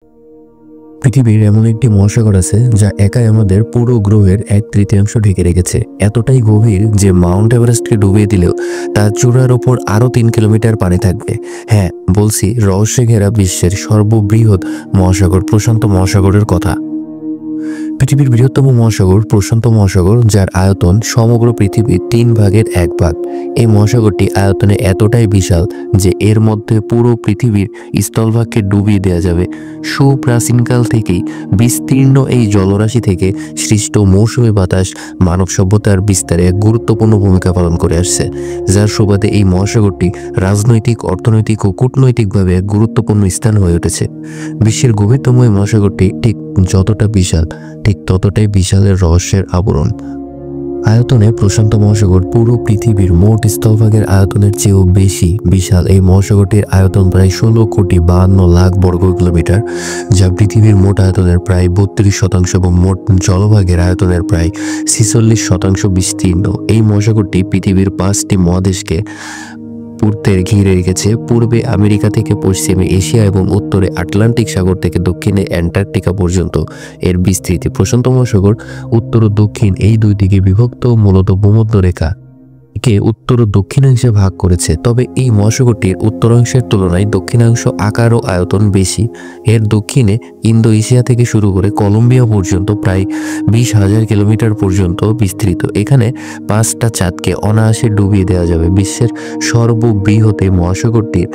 পৃথিবীর এমন একটি মহাসাগর আছে যা একাই আমাদের পুরো গ্রহের 1/3 ঢেকে রেখেছে। এতটাই গভীর যে মাউন্ট এভারেস্টকে ডুবিয়ে দিলেও তার চূড়ার ওপর আরো 3 কিলোমিটার পানি থাকবে। হ্যাঁ, বলছি রহস্যে ঘেরা বিশ্বের সর্ববৃহৎ মহাসাগর প্রশান্ত মহাসাগরের কথা। পৃথিবীর বৃহত্তম মহাসাগর প্রশান্ত মহাসাগর, যার আয়তন সমগ্র পৃথিবীর 3 ভাগের 1 ভাগ। এই মহাসাগরটি আয়তনে এতটাই বিশাল যে এর মধ্যে পুরো পৃথিবীর স্থলভাগকে ডুবিয়ে দেওয়া যাবে। সুপ্রাচীনকাল থেকেই বিস্তীর্ণ এই জলরাশি থেকে সৃষ্ট মৌসুমী বাতাস মানব সভ্যতার বিস্তারে এক গুরুত্বপূর্ণ ভূমিকা পালন করে আসছে, যার সুবাদে এই মহাসাগরটি রাজনৈতিক, অর্থনৈতিক ও কূটনৈতিকভাবে এক গুরুত্বপূর্ণ স্থান হয়ে উঠেছে। বিশ্বের গভীরতম এই মহাসাগরটি ঠিক যতটা বিশাল, ঠিক ততটাই বিশালের রহস্যের আবরণ। আয়তনে প্রশান্ত মহাসাগর পুরো পৃথিবীর মোট স্থলভাগের আয়তনের চেয়েও বেশি বিশাল। এই মহাসাগরটির আয়তন প্রায় 16,52,00,000 বর্গ কিলোমিটার, যা পৃথিবীর মোট আয়তনের প্রায় 32% এবং মোট জলভাগের আয়তনের প্রায় 46% বিস্তীর্ণ। এই মহাসাগরটি পৃথিবীর 5টি মহাদেশকে ঘিরে রেখেছে। পূর্বে আমেরিকা থেকে পশ্চিমে এশিয়া এবং উত্তরে আটলান্টিক সাগর থেকে দক্ষিণে অ্যান্টার্কটিকা পর্যন্ত এর বিস্তৃতি। প্রশান্ত মহাসাগর উত্তর ও দক্ষিণ এই দুই দিকে বিভক্ত, মূলত ভূমধ্যরেখা কে উত্তর ও দক্ষিণাংশে ভাগ করেছে। তবে এই মহাসাগরটির উত্তরাংশের তুলনায় দক্ষিণাংশ আকার ও আয়তন বেশি। এর দক্ষিণে ইন্দো এশিয়া থেকে শুরু করে কলম্বিয়া পর্যন্ত প্রায় 20,000 কিলোমিটার পর্যন্ত বিস্তৃত। এখানে 5টা চাঁদকে অনায়াসে ডুবিয়ে দেওয়া যাবে। বিশ্বের সর্ববৃহৎ এই মহাসাগরটির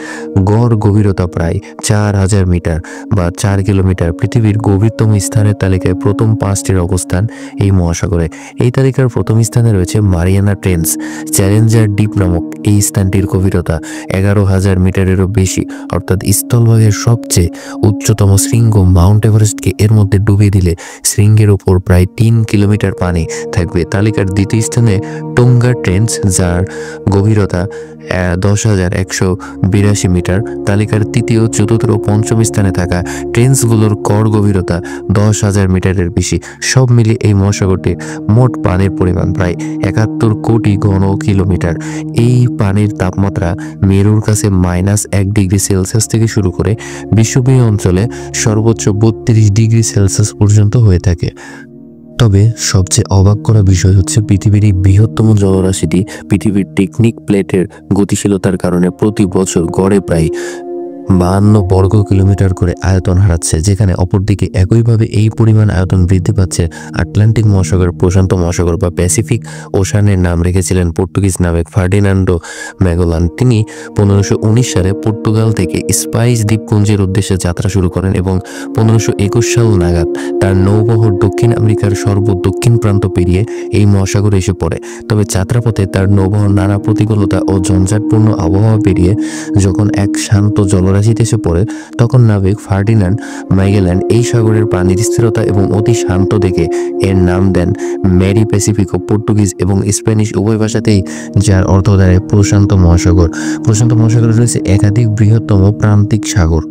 গড় গভীরতা প্রায় 4,000 মিটার বা 4 কিলোমিটার। পৃথিবীর গভীরতম স্থানের তালিকায় প্রথম 5টির অবস্থান এই মহাসাগরে। এই তালিকার প্রথম স্থানে রয়েছে মারিয়ানা ট্রেঞ্চ। চ্যালেঞ্জার দ্বীপ নামক এই স্থানটির গভীরতা 11,000 মিটারেরও বেশি, অর্থাৎ স্থলভাগের সবচেয়ে উচ্চতম শৃঙ্গ মাউন্ট এভারেস্টকে এর মধ্যে ডুবিয়ে দিলে শৃঙ্গের উপর প্রায় 3 কিলোমিটার পানি থাকবে। তালিকার দ্বিতীয় স্থানে টোঙ্গা ট্রেঞ্চ, যার গভীরতা 10,182 মিটার। তালিকার তৃতীয়, চতুর্থ ও পঞ্চম স্থানে থাকা ট্রেঞ্চগুলোর গড় গভীরতা 10,000 মিটারের বেশি। সব মিলিয়ে এই মহাসাগরটির মোট পানির পরিমাণ প্রায় 71 কোটি ঘন কিলোমিটার। এই পানির তাপমাত্রা মেরুর কাছে -1 ডিগ্রি সেলসিয়াস থেকে শুরু করে বিশ্বব্যাপী অঞ্চলে সর্বোচ্চ 32 ডিগ্রি সেলসিয়াস পর্যন্ত হয়ে থাকে। তবে সবচেয়ে অবাক করা বিষয় হচ্ছে পৃথিবীর এই বৃহত্তম জলরাশিটি পৃথিবীর টেকটনিক প্লেটের গতিশীলতার কারণে প্রতি বছর গড়ে প্রায় 52 বর্গ কিলোমিটার করে আয়তন হারাচ্ছে, যেখানে অপরদিকে একইভাবে এই পরিমাণ আয়তন বৃদ্ধি পাচ্ছে। আটলান্টিক মহাসাগর, প্রশান্ত মহাসাগর বা প্যাসিফিক ওশানের নাম রেখেছিলেন পর্তুগিজ নাবিক ফার্ডিনান্ডো ম্যাগেলান। তিনি 1519 সালে পর্তুগাল থেকে স্পাইস দ্বীপপুঞ্জের উদ্দেশ্যে যাত্রা শুরু করেন এবং 1521 সাল নাগাদ তার নৌবহর দক্ষিণ আমেরিকার সর্বদক্ষিণ প্রান্ত পেরিয়ে এই মহাসাগরে এসে পড়ে। তবে যাত্রাপথে তার নৌবহর নানা প্রতিকূলতা ও ঝঞ্ঝাটপূর্ণ আবহাওয়া পেরিয়ে যখন এক শান্ত জলরাশিতে এসে পড়ে, তখন নাবিক ফার্ডিনান্ড ম্যাগেলান এই সাগরের পানির স্থিরতা এবং অতি শান্ত দেখে এর নাম দেন মেরি প্যাসিফিকো। পর্তুগিজ এবং স্প্যানিশ উভয় ভাষাতেই যার অর্থ দাঁড়ায় প্রশান্ত মহাসাগর। প্রশান্ত মহাসাগরে রয়েছে একাধিক বৃহত্তম প্রান্তিক সাগর।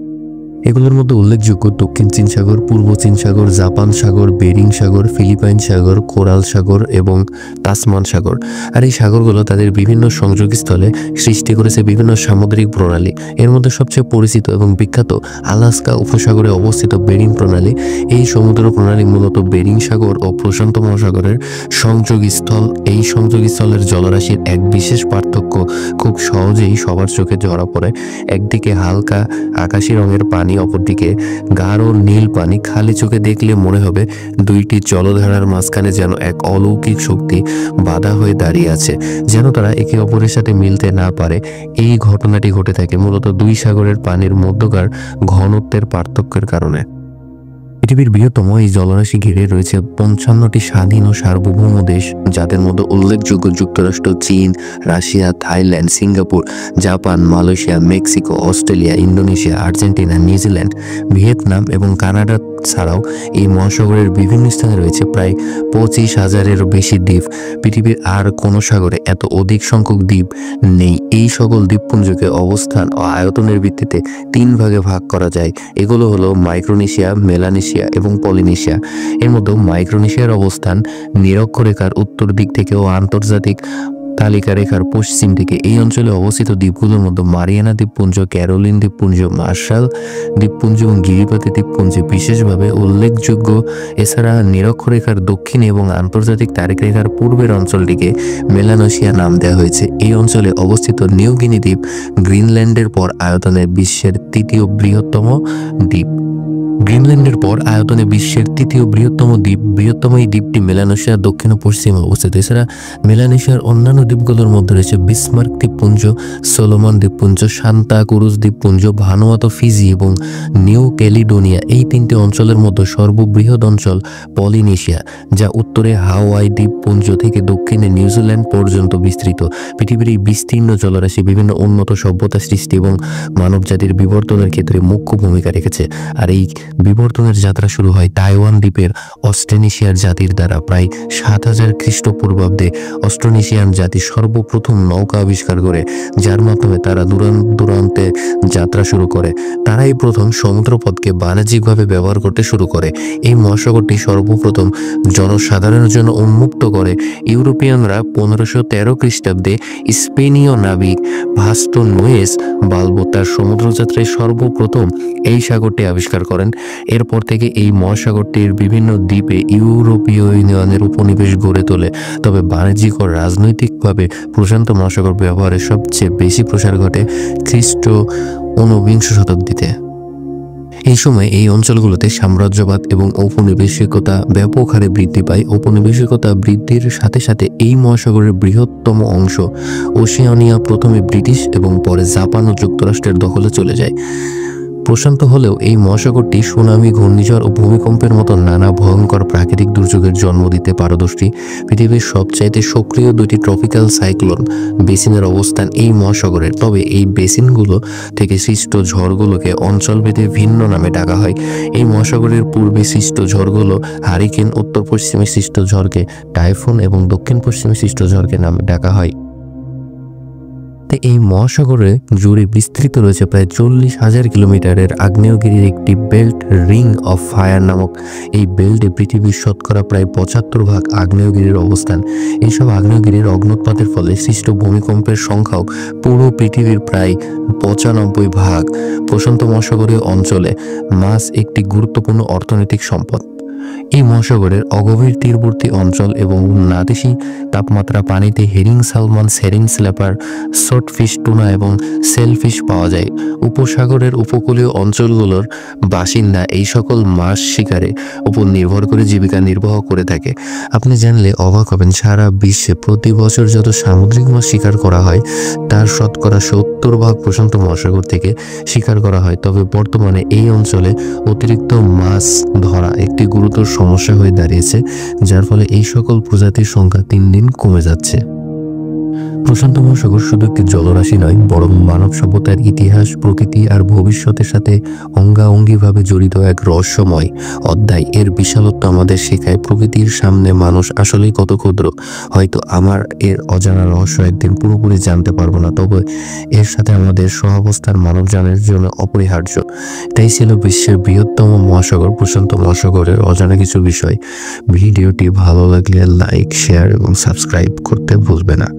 এগুলোর মধ্যে উল্লেখযোগ্য দক্ষিণ চীন সাগর, পূর্ব চীন সাগর, জাপান সাগর, বেরিং সাগর, ফিলিপাইন সাগর, কোরাল সাগর এবং তাসমান সাগর। আর এই সাগরগুলো তাদের বিভিন্ন সংযোগস্থলে সৃষ্টি করেছে বিভিন্ন সামুদ্রিক প্রণালী। এর মধ্যে সবচেয়ে পরিচিত এবং বিখ্যাত আলাস্কা উপসাগরে অবস্থিত বেরিং প্রণালী। এই সমুদ্র প্রণালী মূলত বেরিং সাগর ও প্রশান্ত মহাসাগরের সংযোগস্থল। এই সংযোগস্থলের জলরাশির এক বিশেষ পার্থক্য খুব সহজেই সবার চোখে ধরা পড়ে। একদিকে হালকা আকাশি রঙের পানি, অপরদিকে গাঢ় নীল পানি। খালি চোখে দেখলে মনে হবে দুইটি জলধারার মাঝখানে যেন এক অলৌকিক শক্তি বাধা হয়ে দাঁড়িয়ে আছে, যেন তারা একে অপরের সাথে মিলতে না পারে। এই ঘটনাটি ঘটে থাকে মূলত দুই সাগরের পানির মধ্যকার ঘনত্বের পার্থক্যের কারণে। পৃথিবীর বৃহত্তম এই জলরাশি ঘিরে রয়েছে 55টি স্বাধীন ও সার্বভৌম দেশ, যাদের মধ্যে উল্লেখযোগ্য যুক্তরাষ্ট্র, চীন, Russia, Thailand, Singapore, Japan, Malaysia, Mexico, Australia, Indonesia, Argentina, New Zealand, Vietnam এবং কানাডা ছাড়াও এই মহাসাগরের বিভিন্ন স্থানে রয়েছে প্রায় 25,000-এরও বেশি দ্বীপ। পৃথিবীর আর কোনো সাগরে এত অধিক সংখ্যক দ্বীপ নেই। এই সকল দ্বীপপুঞ্জকে অবস্থান ও আয়তনের ভিত্তিতে 3 ভাগে ভাগ করা যায়। এগুলো হলো মাইক্রোনেশিয়া, মেলানেশিয়া এবং পলিনেশিয়া। এর মধ্যে মাইক্রোনেশিয়ার অবস্থান নিরক্ষরেখার উত্তর দিক থেকে ও আন্তর্জাতিক তালিকা রেখার পশ্চিম দিকে। এই অঞ্চলে অবস্থিত দ্বীপগুলোর মধ্যে মারিয়ানা দ্বীপপুঞ্জ, ক্যারোলিন দ্বীপপুঞ্জ, মার্শাল দ্বীপপুঞ্জ এবং গিরিপতি দ্বীপপুঞ্জ বিশেষভাবে উল্লেখযোগ্য। এছাড়া নিরক্ষরেখার দক্ষিণে এবং আন্তর্জাতিক তারিখ রেখার পূর্বের অঞ্চলটিকে মেলানেশিয়া নাম দেওয়া হয়েছে। এই অঞ্চলে অবস্থিত নিউ গিনি দ্বীপ গ্রিনল্যান্ডের পর আয়তনে বিশ্বের তৃতীয় বৃহত্তম দ্বীপ। গ্রিনল্যান্ডের পর আয়তনে বিশ্বের তৃতীয় বৃহত্তম দ্বীপ। বৃহত্তম এই দ্বীপটি মেলানেশিয়ার দক্ষিণ ও পশ্চিমে অবস্থিত। এছাড়া মেলানেশিয়ার অন্যান্য দ্বীপগুলোর মধ্যে রয়েছে বিসমার্ক দ্বীপপুঞ্জ, সোলোমন দ্বীপপুঞ্জ, সান্তা ক্রুজ দ্বীপপুঞ্জ, ভানুয়াতু, ফিজি এবং নিউ ক্যালিডোনিয়া। এই তিনটি অঞ্চলের মধ্যে সর্ববৃহৎ অঞ্চল পলিনেশিয়া, যা উত্তরে হাওয়াই দ্বীপপুঞ্জ থেকে দক্ষিণে নিউজিল্যান্ড পর্যন্ত বিস্তৃত। পৃথিবীর এই বিস্তীর্ণ জলরাশি বিভিন্ন উন্নত সভ্যতা সৃষ্টি এবং মানবজাতির বিবর্তনের ক্ষেত্রে মুখ্য ভূমিকা রেখেছে। আর এই বিবর্তনের যাত্রা শুরু হয় তাইওয়ান দ্বীপের অস্ট্রেনেশিয়ার জাতির দ্বারা। প্রায় 7000 খ্রিস্টপূর্বাব্দে অস্ট্রোনেশিয়ান জাতি সর্বপ্রথম নৌকা আবিষ্কার করে, যার মাধ্যমে তারা দূরান্তে যাত্রা শুরু করে। তারাই প্রথম সমুদ্রপথকে বাণিজ্যিকভাবে ব্যবহার করতে শুরু করে। এই মহাসাগরটি সর্বপ্রথম জনসাধারণের জন্য উন্মুক্ত করে ইউরোপিয়ানরা 1513 খ্রিস্টাব্দে। স্পেনীয় নাবিক ভাস্তো নোয়েস বালবো তার সমুদ্রযাত্রায় সর্বপ্রথম এই সাগরটি আবিষ্কার করেন। এরপর থেকে এই মহাসাগরটির বিভিন্ন দ্বীপে ইউরোপীয় ইউনিয়নের উপনিবেশ গড়ে তোলে। তবে বাণিজ্যিক ও রাজনৈতিকভাবে প্রশান্ত মহাসাগর ব্যবহারের সবচেয়ে বেশি প্রসার ঘটে খ্রিস্ট 19বিংশ শতাব্দীতে। এই সময় এই অঞ্চলগুলোতে সাম্রাজ্যবাদ এবং ঔপনিবেশিকতা ব্যাপক হারে বৃদ্ধি পায়। ঔপনিবেশিকতা বৃদ্ধির সাথে সাথে এই মহাসাগরের বৃহত্তম অংশ ওশেনিয়া প্রথমে ব্রিটিশ এবং পরে জাপান ও যুক্তরাষ্ট্রের দখলে চলে যায়। প্রশান্ত হলেও এই মহাসাগরটি সুনামি, ঘূর্ণিঝড় ও ভূমিকম্পের মতো নানা ভয়ঙ্কর প্রাকৃতিক দুর্যোগের জন্ম দিতে পারদর্শী। পৃথিবীর সবচাইতে সক্রিয় দুটি ট্রপিক্যাল সাইক্লোন বেসিনের অবস্থান এই মহাসাগরের। তবে এই বেসিনগুলো থেকে সৃষ্ট ঝড়গুলোকে অঞ্চলভেদে ভিন্ন নামে ডাকা হয়। এই মহাসাগরের পূর্বে সৃষ্ট ঝড়গুলো হারিকেন, উত্তর পশ্চিমে সৃষ্ট ঝড়কে টাইফুন এবং দক্ষিণ পশ্চিমে সৃষ্ট ঝড়কে নামে ডাকা হয়। এই মহাসাগরে জুড়ে বিস্তৃত রয়েছে প্রায় 40,000 কিলোমিটারের আগ্নেয়গিরির একটি বেল্ট, রিং অফ ফায়ার নামক। এই বেল্টে পৃথিবীর শতকরা প্রায় 75% আগ্নেয়গিরির অবস্থান। এইসব আগ্নেয়গিরির অগ্নুৎপাতের ফলে সৃষ্ট ভূমিকম্পের সংখ্যাও পুরো পৃথিবীর প্রায় 95%। প্রশান্ত মহাসাগরীয় অঞ্চলে মাছ একটি গুরুত্বপূর্ণ অর্থনৈতিক সম্পদ। এই মহাসাগরের অগভীর তীরবর্তী অঞ্চল এবং নাদেশি তাপমাত্রা পানিতে হেরিং, সালমন, সেরিং, স্ল্যাপার, শর্টফিশ, টুনা এবং সেলফিশ পাওয়া যায়। উপসাগরের উপকূলীয় অঞ্চলগুলোর বাসিন্দা এই সকল মাছ শিকারের উপর নির্ভর করে জীবিকা নির্বাহ করে থাকে। আপনি জানলে অবাক হবেন, সারা বিশ্বে প্রতি বছর যত সামুদ্রিক মাছ শিকার করা হয় তার শতকরা 70% প্রশান্ত মহাসাগর থেকে শিকার করা হয়। তবে বর্তমানে এই অঞ্চলে অতিরিক্ত মাছ ধরা একটি গুরুত্বপূর্ণ সমস্যা হয়ে দাঁড়িয়েছে, যার ফলে এই সকল প্রজাতির সংখ্যা দিন দিন কমে যাচ্ছে। প্রশান্ত মহাসাগর শুধু একটি জলরাশি নয়, বরং মানব সভ্যতার ইতিহাস, প্রকৃতি আর ভবিষ্যতের সাথে অঙ্গাঅঙ্গিভাবে জড়িত এক রহস্যময় অধ্যায়। এর বিশালত্ব আমাদের শেখায় প্রকৃতির সামনে মানুষ আসলেই কত ক্ষুদ্র। হয়তো আমার এর অজানা রহস্য একদিন পুরোপুরি জানতে পারবো না, তবে এর সাথে আমাদের সহাবস্থান মানবজানের জন্য অপরিহার্য। তাই ছিল বিশ্বের বৃহত্তম মহাসাগর প্রশান্ত মহাসাগরের অজানা কিছু বিষয়। ভিডিওটি ভালো লাগলে লাইক, শেয়ার এবং সাবস্ক্রাইব করতে ভুলবে না।